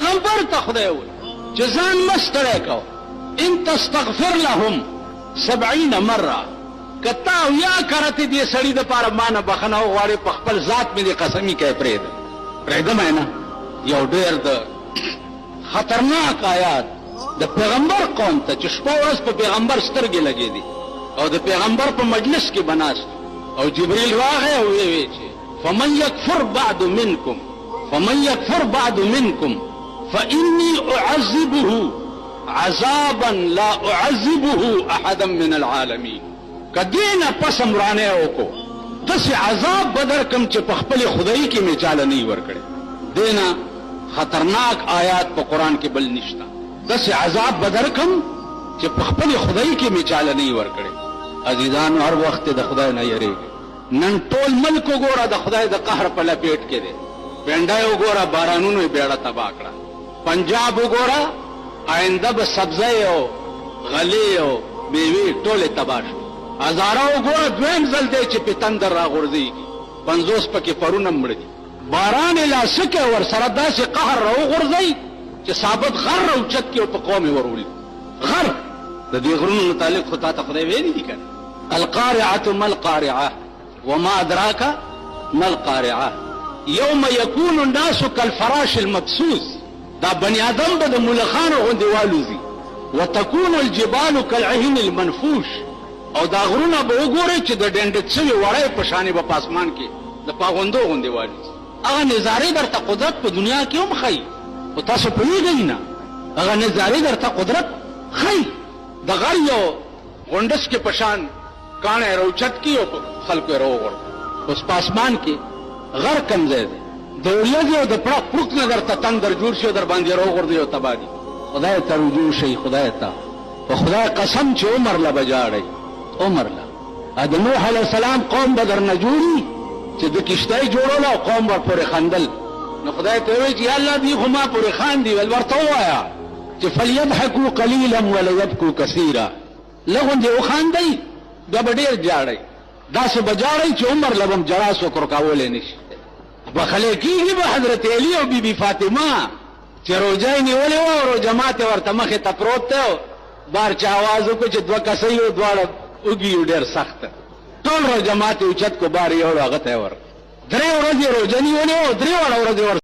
پیغمبر ته خدای وایي چې ځان مه ستړی کوه. ان تستغفر لهم 70 مره، که تا اویا کرتې دې سړي دپاره ما نه بخښنه وغواړې په خپل ذات مې دې قسمي کوې پرېږدم یې نه. یو ډېر د خطرناک آیات د پیغمبر قوم ته چې شپه ورځ په پیغمبر سترګې لګېدې او د پیغمبر په مجلس کې بناست او جبریل راغی او ویې چې فمن یکفر بعد منکم فإني أعذبه عذابا لا أعذبه أحدا من العالمين. کدینا پس امرانه وکړو داسې عذاب بدر کم چې په خپل خدای کې مې چاله نه ورکړي. دینا خطرناک آیات په قرآن کې بل نشته. داسې عذاب بدر کم چې په خپل خدای کې مې چاله نه ورکړي. عزیزانو هر وخت د خدای نه یریږي. نن ټول ملک وګوره د خدای د قهر په لپیټ کې دی. پنډای وګوره بارانونو یې بیړه تباه کړه. پنجاب وګوره آینده به سبزی او غلې او میوې ټولې تباه شو. هزاره وګوره دویم ځل دی چې په تندر راغورځېږي. 50 پکې پرونه مړه دي. باران یې لاسکه ورسره داسې قهر راوغورځوي چې ثابت غر راوچت کړي او په قوم یې ورولي. غر د دې غرونو متعلق خو تا ته خدای ویلي دي که نه. القارعة ما القارعة وما أدراك ما القارعة يوم يكون الناس كالفراش المبثوث. دا بني آدم به د ملخانو غوندې والوځي. وتكون الجبال كالعهن المنفوش. او دا غرونه به وګورئ چې د ډنډت شوي وړی په شانې به په اسمان کې د پاغوندو غوندې والوځي. هغه نظارې درته قدرت په دنیا کې هم ښایي خو تاسو پوهېږئ نه. هغه نظارې درته قدرت ښایي د غر یو غونډس کې په شان کاڼی راوچت کړي او خلکو یې راوغورځوي. اوس په اسمان کې غر کم ځای دی. د ورېځې او د پړق نه درته تندر جوړ شي او در باندې راوغورځوي او تباه دي. خدای ته رجوع شئ. خدای ته په خدای قسم چې عمر له به جاړئ. عمر له د نوح علیه السلام قوم به درنه جوړي چې د کشتۍ جوړوله او قوم ور پورې خندل. نو خدای ته وایي چې یا الله دوی خو ما پورې خاندي. ول ورته ووایه چې فلیضحکوا قلیلا ولیبکوا کثیرا. لږ غوندې وخاندئ بیا به ډېر جاړئ. داسې به جاړئ چې عمر له به هم جړا څوک رکولی نه شي. بخلی کېږي به حضرت علی او بی بی فاطمه چې روژه یې نیولې وه او روژه ماتې ورته مخې ته پروت دی او بار چې آواز وکړو چې 2 کسۍ یو دواړه اوږي یو ډېر سخته. ټول روژه ماتې اوچت کو بار یې وړو هغه ته یې ورکړ. 3 ورځې روژه نیولې وه او 3 ورځې